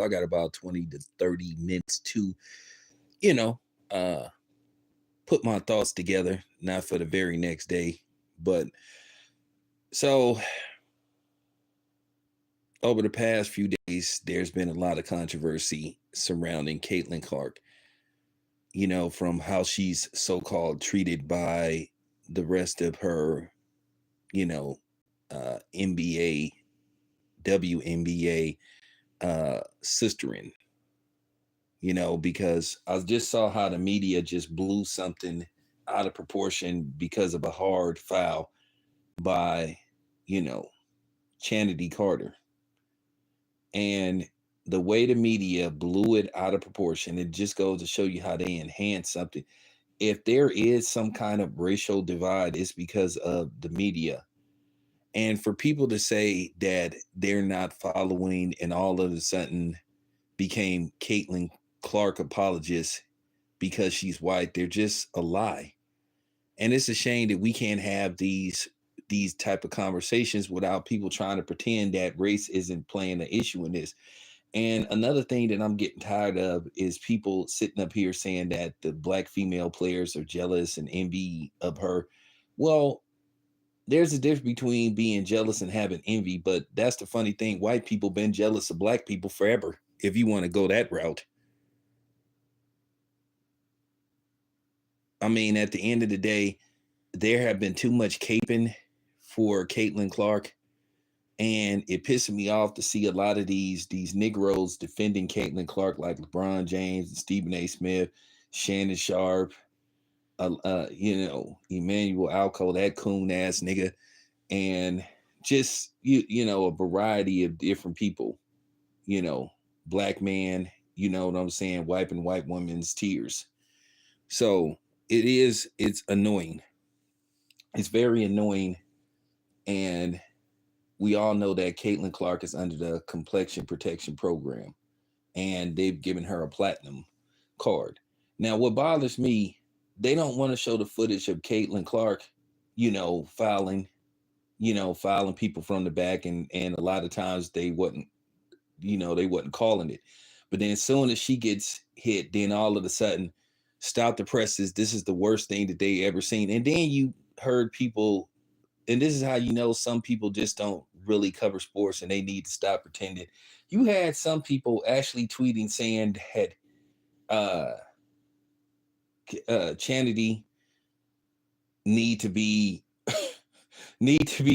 So I got about 20 to 30 minutes to, you know, uh, put my thoughts together, not for the very next day. But so over the past few days, there's been a lot of controversy surrounding Caitlin Clark, from how she's so called treated by the rest of her, you know, NBA, WNBA sisterin, because I just saw how the media just blew something out of proportion because of a hard foul by, you know, Chanity Carter. And the way the media blew it out of proportion, it just goes to show you how they enhance something. If there is some kind of racial divide, it's because of the media. And for people to say that they're not following and all of a sudden became Caitlin Clark apologists because she's white, they're just a lie. And it's a shame that we can't have these type of conversations without people trying to pretend that race isn't playing an issue in this. And another thing that I'm getting tired of is people sitting up here saying that the black female players are jealous and envy of her. Well, there's a difference between being jealous and having envy, but that's the funny thing. White people been jealous of black people forever, if you want to go that route. I mean, at the end of the day, there have been too much caping for Caitlin Clark. And it pissed me off to see a lot of these Negroes defending Caitlin Clark, like LeBron James and Stephen A. Smith, Shannon Sharp, Emmanuel Alco, that coon ass nigga, and just a variety of different people, black man, you know what I'm saying, wiping white women's tears. So it's annoying. It's very annoying, and we all know that Caitlin Clark is under the complexion protection program, and they've given her a platinum card. Now, what bothers me, they don't want to show the footage of Caitlin Clark, filing people from the back, and a lot of times they wasn't calling it. But then as soon as she gets hit, then all of a sudden, stop the presses. This is the worst thing that they ever seen. And then you heard people, and this is how you know some people just don't really cover sports and they need to stop pretending. You had some people actually tweeting saying that Chanity need to be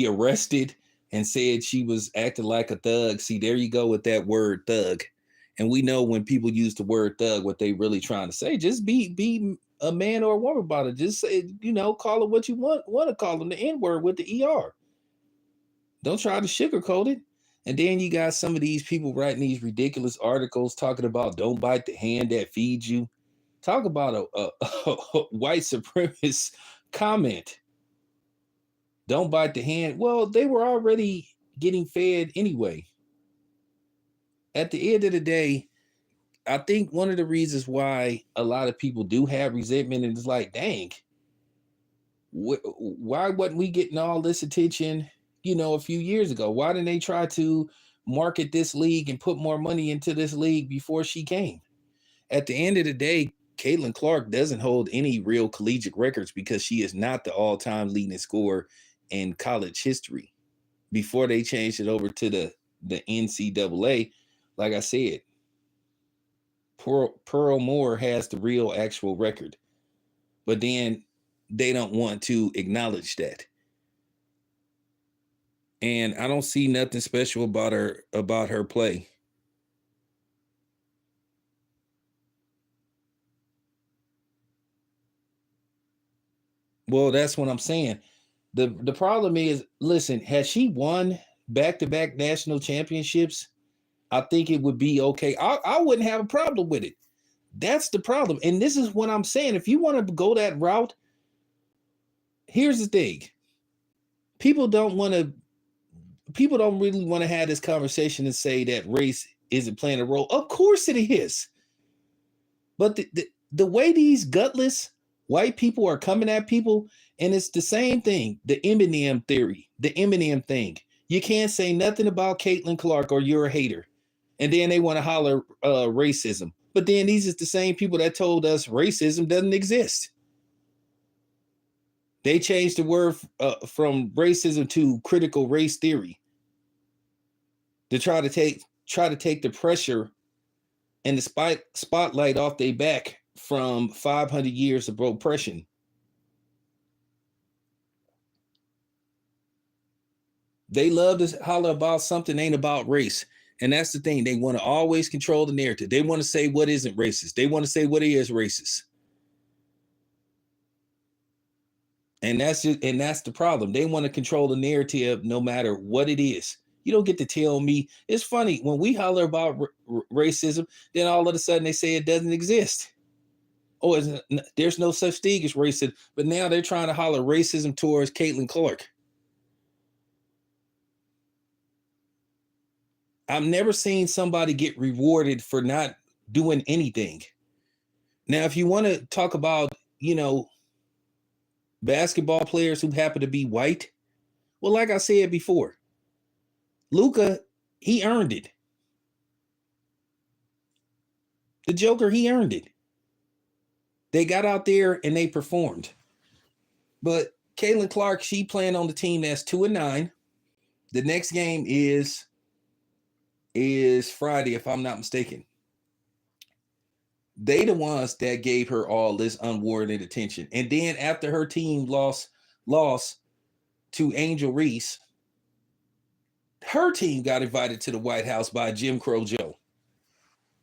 arrested, and said she was acting like a thug. See, there you go with that word thug. And we know when people use the word thug, what they really trying to say. Just be a man or a woman about it. Just say, call it what you want to call them, the N-word with the ER. Don't try to sugarcoat it. And then you got some of these people writing these ridiculous articles talking about don't bite the hand that feeds you. Talk about a white supremacist comment. Don't bite the hand. Well, they were already getting fed anyway. At the end of the day, I think one of the reasons why a lot of people do have resentment, and it's like, dang, why wasn't we getting all this attention, a few years ago? Why didn't they try to market this league and put more money into this league before she came? At the end of the day, Caitlin Clark doesn't hold any real collegiate records because she is not the all-time leading scorer in college history. Before they changed it over to the NCAA, like I said, Pearl Moore has the real actual record. But then they don't want to acknowledge that. And I don't see nothing special about her play. Well, that's what I'm saying. The problem is, listen, has she won back-to-back national championships? I think it would be okay. I wouldn't have a problem with it. That's the problem. And this is what I'm saying. If you want to go that route, here's the thing. People don't really want to have this conversation and say that race isn't playing a role. Of course it is. But the way these gutless white people are coming at people, and it's the same thing, the Eminem theory, the Eminem thing. You can't say nothing about Caitlin Clark or you're a hater. And then they want to holler racism. But then these is the same people that told us racism doesn't exist. They changed the word from racism to critical race theory to try to take the pressure and the spotlight off their back from 500 years of oppression. They love to holler about something ain't about race. And that's the thing. They want to always control the narrative. They want to say what isn't racist. They want to say what is racist. And that's the problem. They want to control the narrative no matter what it is. You don't get to tell me. It's funny when we holler about racism, then all of a sudden they say it doesn't exist. Oh, there's no such thing as racism. But now they're trying to holler racism towards Caitlin Clark. I've never seen somebody get rewarded for not doing anything. Now, if you want to talk about, basketball players who happen to be white, well, like I said before, Luka, he earned it. The Joker, he earned it. They got out there and they performed. But Caitlin Clark, she playing on the team that's 2-9. The next game is Friday, if I'm not mistaken. They the ones that gave her all this unwarranted attention. And then after her team lost to Angel Reese, her team got invited to the White House by Jim Crow Joe.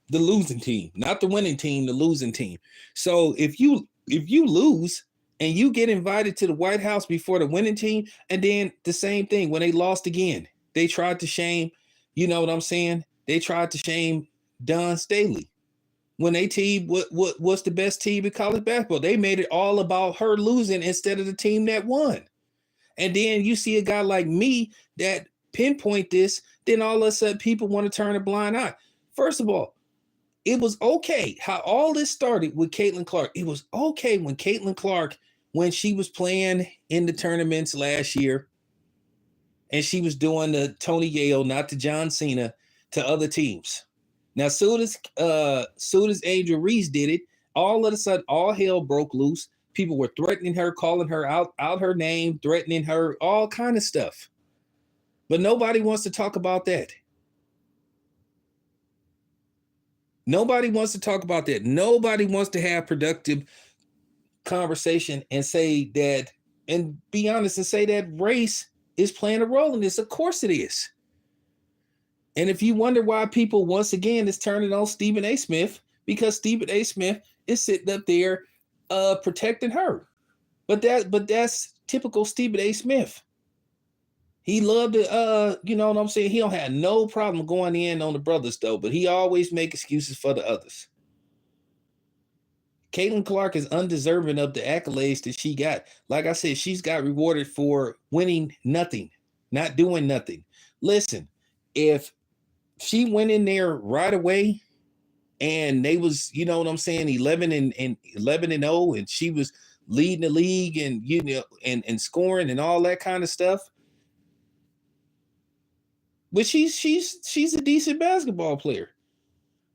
The losing team, not the winning team, the losing team. So if you lose and you get invited to the White House before the winning team, and then the same thing when they lost again, they tried to shame, you know what I'm saying? They tried to shame Don Staley. When they team what's the best team in college basketball, they made it all about her losing instead of the team that won. And then you see a guy like me that pinpoint this, then all of a sudden people want to turn a blind eye. First of all, it was okay how all this started with Caitlin Clark. It was okay when Caitlin Clark, when she was playing in the tournaments last year, and she was doing the Tony Yale, not the John Cena, to other teams. Now, soon as Angel Reese did it, all of a sudden, all hell broke loose. People were threatening her, calling her out her name, threatening her, all kind of stuff. But nobody wants to talk about that. Nobody wants to talk about that. Nobody wants to have productive conversation and say that, and be honest, and say that race is playing a role in this. Of course it is. And if you wonder why people once again is turning on Stephen A. Smith, because Stephen A. Smith is sitting up there protecting her. But that's typical Stephen A. Smith. He loved to, you know what I'm saying? He don't have no problem going in on the brothers, though, but he always make excuses for the others. Caitlin Clark is undeserving of the accolades that she got. Like I said, she's got rewarded for winning nothing, not doing nothing. Listen, if she went in there right away and they was, you know what I'm saying, 11 and 0, and she was leading the league and, you know, and scoring and all that kind of stuff. But she's a decent basketball player.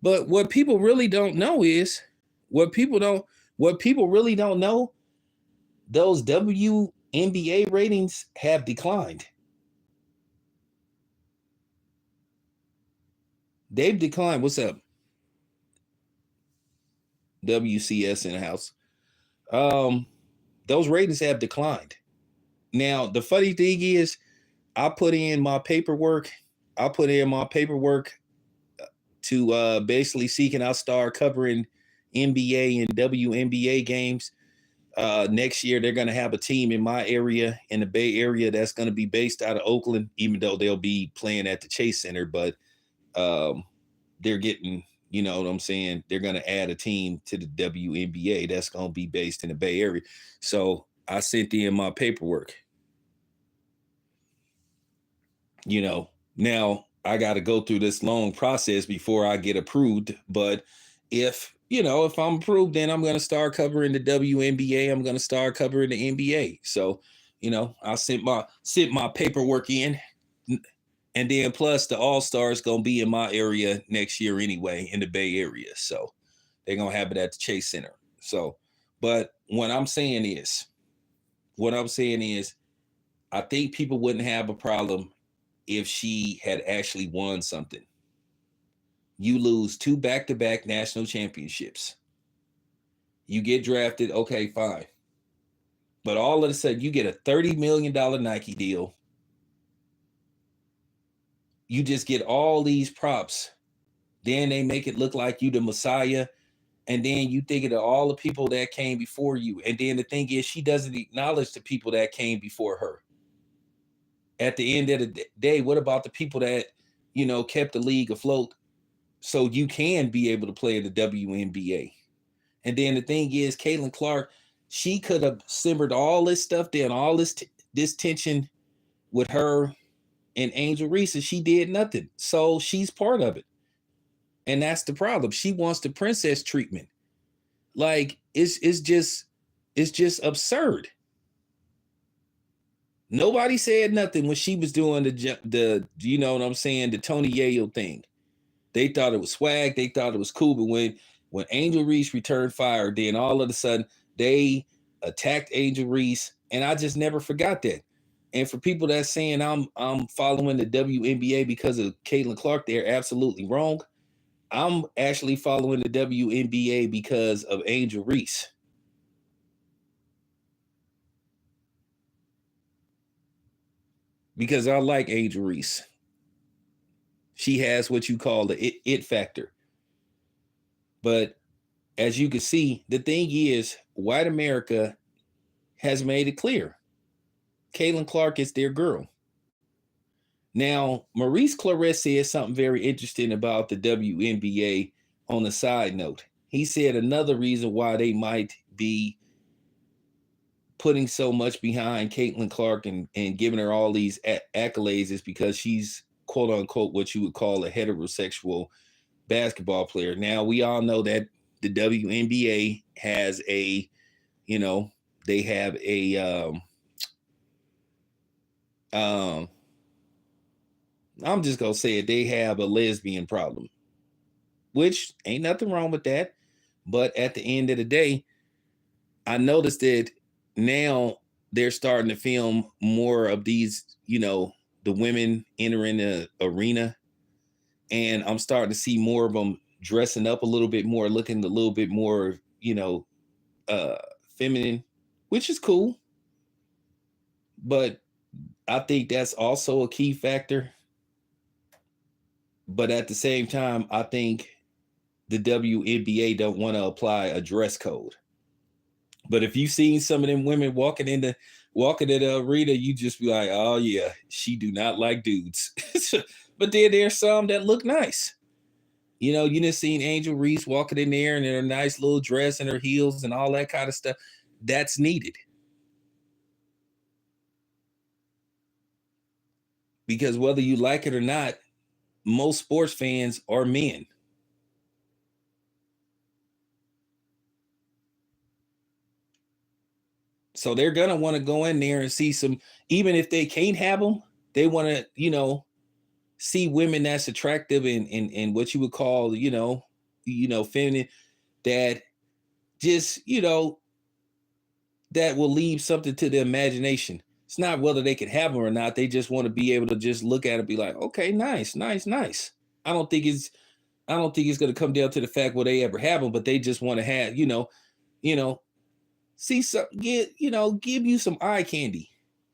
But what people really don't know is what people really don't know, those WNBA ratings have declined. They've declined. What's up? WCS in the house. Those ratings have declined. Now, the funny thing is, I put in my paperwork to basically seeking out start covering NBA and WNBA games. Next year, they're going to have a team in my area, in the Bay Area, that's going to be based out of Oakland, even though they'll be playing at the Chase Center. But they're getting, you know what I'm saying, they're going to add a team to the WNBA that's going to be based in the Bay Area. So I sent in my paperwork. You know, now I got to go through this long process before I get approved. But if I'm approved, then I'm going to start covering the WNBA. I'm going to start covering the NBA. So, I sent my paperwork in, And then plus the All-Stars going to be in my area next year anyway, in the Bay Area. So they're going to have it at the Chase Center. So, but what I'm saying is, I think people wouldn't have a problem if she had actually won something. You lose 2 back-to-back national championships. You get drafted, okay, fine. But all of a sudden, you get a $30 million Nike deal. You just get all these props. Then they make it look like you the Messiah. And then you think of all the people that came before you. And then the thing is, she doesn't acknowledge the people that came before her. At the end of the day, what about the people that, kept the league afloat so you can be able to play in the WNBA? And then the thing is, Caitlin Clark, she could have simmered all this stuff down, all this tension with her and Angel Reese, and she did nothing. So she's part of it. And that's the problem. She wants the princess treatment. Like, it's just absurd. Nobody said nothing when she was doing the you know what I'm saying, the Tony Yayo thing. They thought it was swag. They thought it was cool. But when Angel Reese returned fire, then all of a sudden they attacked Angel Reese, and I just never forgot that. And for people that's saying I'm following the WNBA because of Caitlin Clark, they're absolutely wrong. I'm actually following the WNBA because of Angel Reese. Because I like Angel Reese. She has what you call the it factor. But as you can see, the thing is, white America has made it clear. Caitlin Clark is their girl. Now, Maurice Claret said something very interesting about the WNBA on a side note. He said another reason why they might be putting so much behind Caitlin Clark and giving her all these accolades is because she's, quote unquote, what you would call a heterosexual basketball player. Now, we all know that the WNBA has they have a I'm just gonna say it, they have a lesbian problem, which ain't nothing wrong with that. But at the end of the day, I noticed that now they're starting to film more of these, the women entering the arena. And I'm starting to see more of them dressing up a little bit more, looking a little bit more, feminine, which is cool. But I think that's also a key factor. But at the same time, I think the WNBA don't want to apply a dress code. But if you've seen some of them women walking in the arena, you just be like, oh yeah, she do not like dudes. But then there's some that look nice. You just seen Angel Reese walking in there in her nice little dress and her heels and all that kind of stuff. That's needed. Because whether you like it or not, most sports fans are men. So they're going to want to go in there and see some, even if they can't have them, they want to, see women that's attractive and what you would call, feminine, that just, that will leave something to the imagination. It's not whether they can have them or not. They just want to be able to just look at it and be like, okay, nice. I don't think it's going to come down to the fact will they ever have them, but they just want to have, see some, give you some eye candy.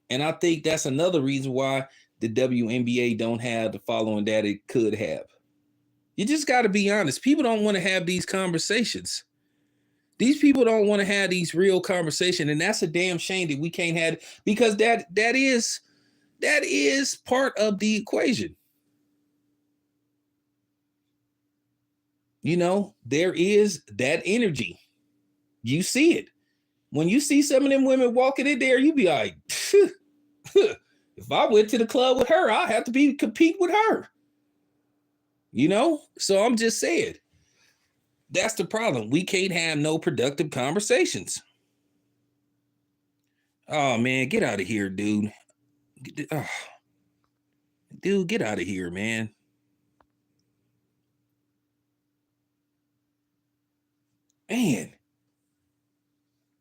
And I think that's another reason why the WNBA don't have the following that it could have. You just got to be honest. People don't want to have these conversations. These people don't want to have these real conversations, and that's a damn shame that we can't have, because that is part of the equation. There is that energy. You see it. When you see some of them women walking in there, you be like, if I went to the club with her, I'd have to compete with her. So I'm just saying, that's the problem. We can't have no productive conversations. Oh man, get out of here, dude. dude, get out of here, man.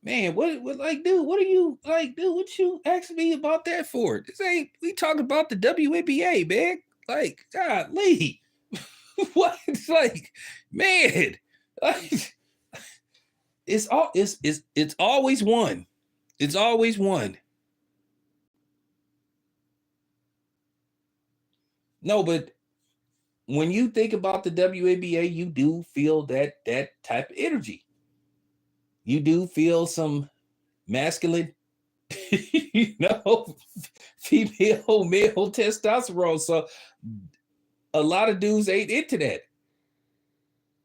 Man, what, like, dude, what are you, like, dude, what you asking me about that for? This ain't, we talking about the WNBA, man. Like, golly. What? Like, man, like, it's always one. It's always one. No, but when you think about the WNBA, you do feel that type of energy. You do feel some masculine, female, male testosterone. So a lot of dudes ain't into that.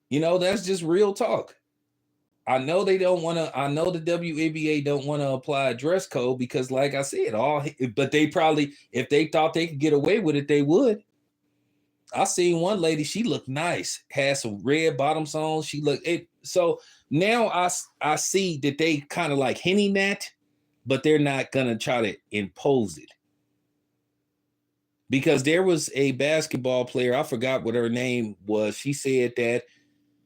That's just real talk. I know they don't want to. I know the WNBA don't want to apply a dress code because, like I said, but they probably, if they thought they could get away with it, they would. I seen one lady, she looked nice, had some red bottoms on. She looked it. So now I see that they kind of like hinting that, but they're not gonna try to impose it. Because there was a basketball player, I forgot what her name was. She said that,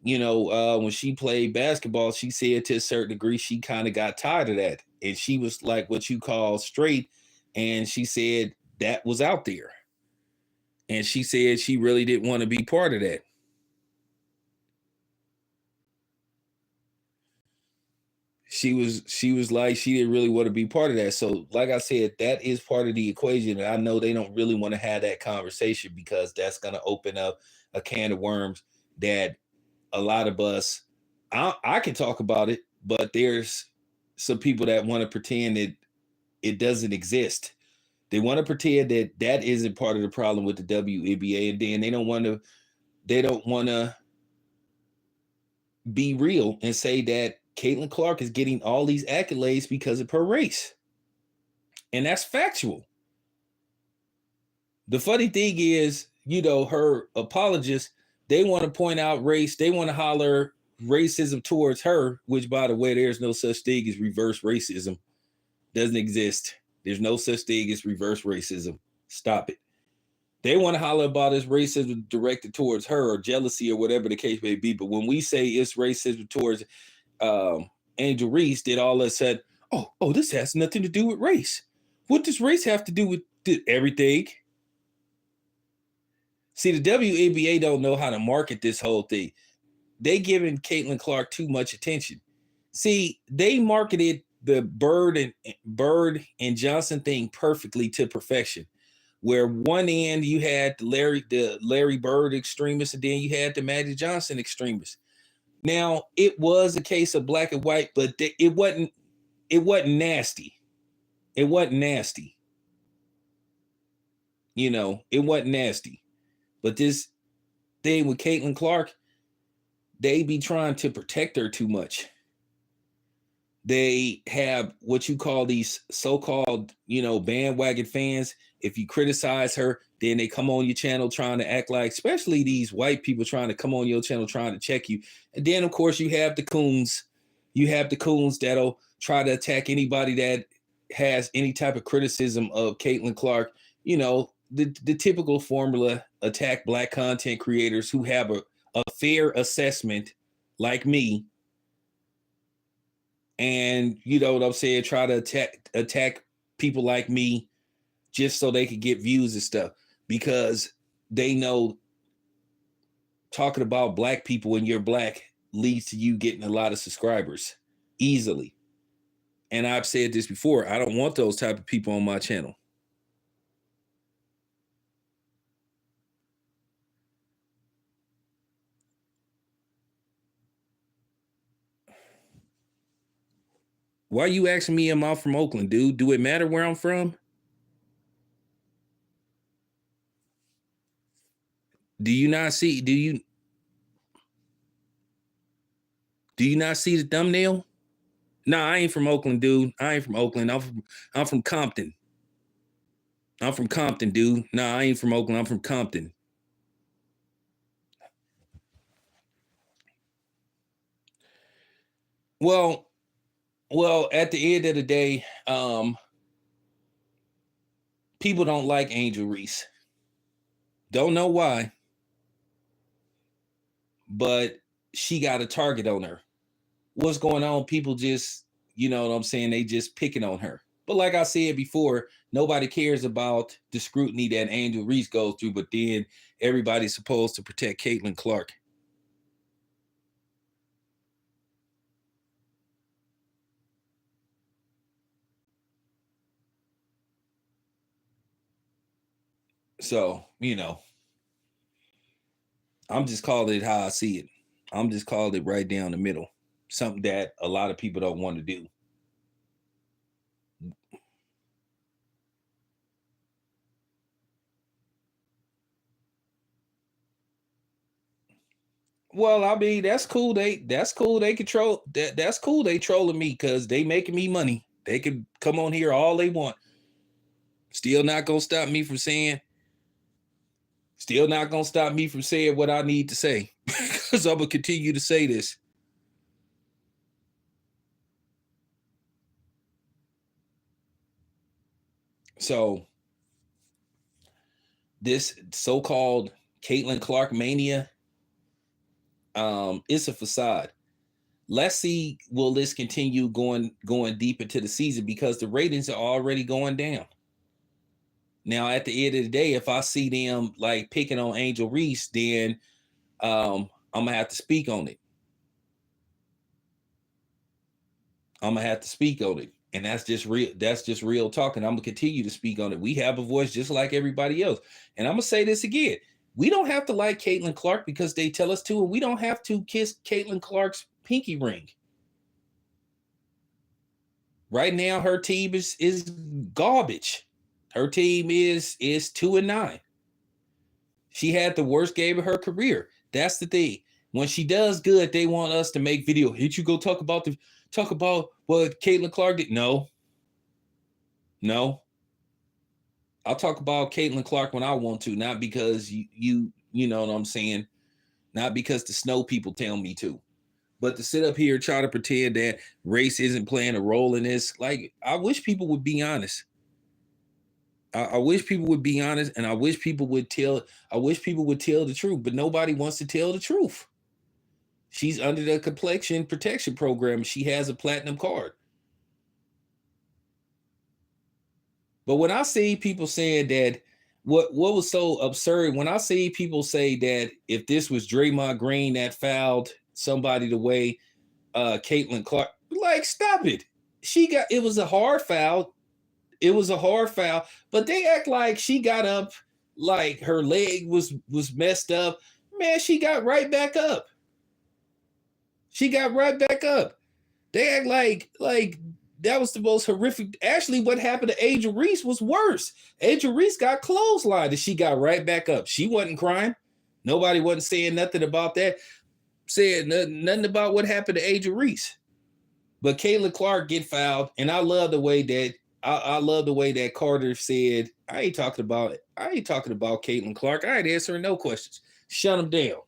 when she played basketball, she said to a certain degree, she kind of got tired of that. And she was like what you call straight. And she said that was out there. And she said she really didn't want to be part of that. She was like, she didn't really want to be part of that. So, like I said, that is part of the equation. And I know they don't really want to have that conversation because that's going to open up a can of worms that a lot of us, I can talk about it, but there's some people that want to pretend that it doesn't exist. They want to pretend that that isn't part of the problem with the WNBA, and then they don't want to be real and say that Caitlin Clark is getting all these accolades because of her race. And that's factual. The funny thing is, her apologists, they want to point out race. They want to holler racism towards her, which, by the way, there's no such thing as reverse racism. Doesn't exist. There's no such thing as reverse racism. Stop it. They want to holler about this racism directed towards her or jealousy or whatever the case may be. But when we say it's racism towards Angel Reese, did all of a sudden, oh, this has nothing to do with race. What does race have to do with everything? See, the WNBA don't know how to market this whole thing. They giving Caitlin Clark too much attention. See, they marketed the Bird and Johnson thing perfectly to perfection. Where one end you had the Larry Bird extremists, and then you had the Magic Johnson extremists. Now, it was a case of black and white, but it wasn't nasty. It wasn't nasty. It wasn't nasty. But this thing with Caitlin Clark, they be trying to protect her too much. They have what you call these so-called, bandwagon fans. If you criticize her, then they come on your channel trying to act like, especially these white people trying to come on your channel trying to check you. And then, of course, you have the coons. You have the coons that'll try to attack anybody that has any type of criticism of Caitlin Clark. The typical formula: attack black content creators who have a fair assessment, like me. And you know what I'm saying, try to attack people like me just so they could get views and stuff, because they know talking about black people when you're black leads to you getting a lot of subscribers easily. And I've said this before, I don't want those type of people on my channel. Why are you asking me am I from Oakland, dude? Do it matter where I'm from? Do you not see the thumbnail? Nah, I ain't from Oakland, dude. I ain't from Oakland. I'm from Compton. I'm from Compton, dude. Nah, I ain't from Oakland. I'm from Compton. Well, at the end of the day, people don't like Angel Reese. Don't know why, but she got a target on her. What's going on? People just, you know what I'm saying? They just picking on her. But like I said before, nobody cares about the scrutiny that Angel Reese goes through, but then everybody's supposed to protect Caitlin Clark. So, I'm just calling it how I see it. I'm just calling it right down the middle. Something that a lot of people don't want to do. Well, I mean, that's cool. They control that. That's cool. They trolling me because they making me money. They can come on here all they want. Still not gonna stop me from saying. Still not gonna stop me from saying what I need to say because I'm gonna continue to say this. So this so-called Caitlin Clark mania, it's a facade. Let's see, will this continue going deep into the season because the ratings are already going down. Now, at the end of the day, if I see them like picking on Angel Reese, then I'm gonna have to speak on it. I'm gonna have to speak on it. And that's just real, that's just real talk. And I'm gonna continue to speak on it. We have a voice just like everybody else. And I'm gonna say this again. We don't have to like Caitlin Clark because they tell us to, and we don't have to kiss Caitlin Clark's pinky ring. Right now, her team is garbage. Her team is 2-9. She had the worst game of her career. That's the thing. When she does good, they want us to make video. Did you go talk about what Caitlin Clark did? No, no. I'll talk about Caitlin Clark when I want to, not because you know what I'm saying, not because the snow people tell me to. But to sit up here and try to pretend that race isn't playing a role in this, like I wish people would be honest. I wish people would be honest, and I wish people would tell. I wish people would tell the truth, but nobody wants to tell the truth. She's under the complexion protection program. She has a platinum card. But when I see people saying that, what was so absurd when I see people say that if this was Draymond Green that fouled somebody the way Caitlin Clark, like stop it. She got it was a hard foul. It was a hard foul, but they act like she got up like her leg was messed up. Man, she got right back up. She got right back up. They act like that was the most horrific. Actually, what happened to Angel Reese was worse. Angel Reese got clotheslined and she got right back up. She wasn't crying. Nobody wasn't saying nothing about that. Saying nothing about what happened to Angel Reese. But Caitlin Clark get fouled, and I love the way that I love the way that Carter said, I ain't talking about Caitlin Clark. I ain't answering no questions. Shut him down.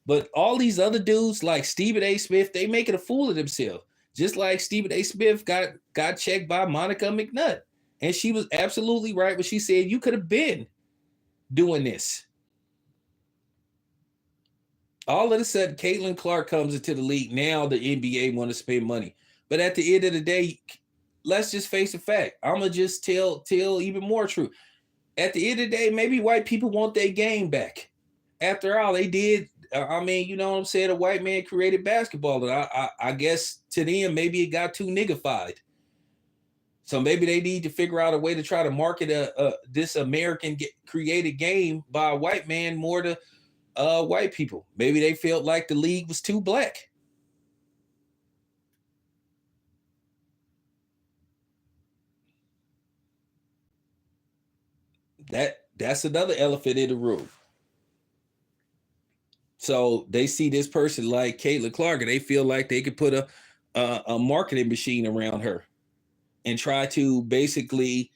But all these other dudes like Stephen A. Smith, they making a fool of themselves. Just like Stephen A. Smith got checked by Monica McNutt. And she was absolutely right when she said you could have been doing this. All of a sudden, Caitlin Clark comes into the league. Now the NBA want to spend money. But at the end of the day, let's just face the fact. I'm gonna just tell even more truth. At the end of the day, maybe white people want their game back. After all, they did. I mean, you know what I'm saying? A white man created basketball, and I guess to them maybe it got too niggified. So maybe they need to figure out a way to try to market this American created game by a white man more to white people. Maybe they felt like the league was too black. That's another elephant in the room. So they see this person like Caitlin Clark, and they feel like they could put a marketing machine around her and try to basically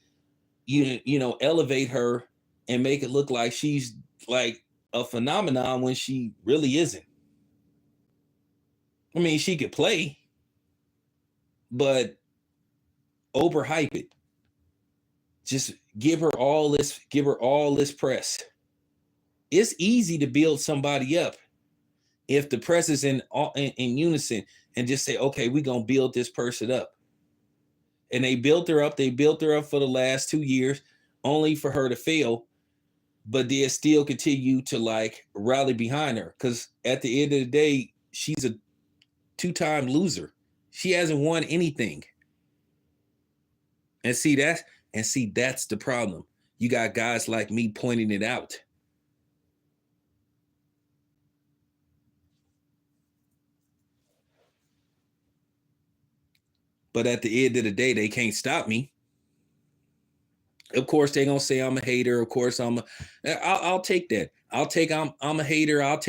elevate her and make it look like she's like a phenomenon when she really isn't. I mean, she could play, but overhype it. Just give her all this press. It's easy to build somebody up if the press is in unison and just say, okay, we're going to build this person up. And they built her up. They built her up for the last 2 years, only for her to fail. But they still continue to like rally behind her. Because at the end of the day, she's a 2-time loser. She hasn't won anything. And see that's the problem. You got guys like me pointing it out. But at the end of the day, they can't stop me. Of course, they're gonna say I'm a hater. Of course, I'll take that. I'm a hater. I'm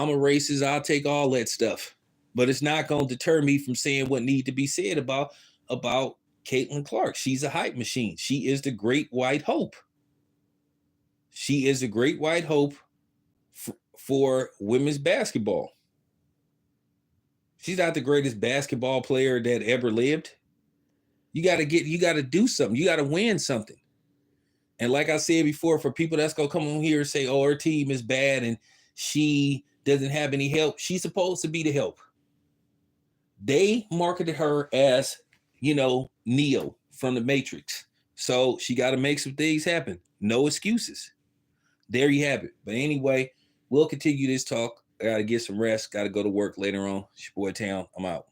a racist. I'll take all that stuff. But it's not gonna deter me from saying what needs to be said about Caitlin Clark. She's a hype machine. She is the great white hope. She is a great white hope for women's basketball. She's not the greatest basketball player that ever lived. You got to do something. You got to win something. And like I said before, for people that's going to come on here and say, oh, her team is bad and she doesn't have any help, she's supposed to be the help. They marketed her as, Neo from the Matrix. So she got to make some things happen. No excuses. There you have it. But anyway, we'll continue this talk. I got to get some rest. Got to go to work later on. It's your boy Town. I'm out.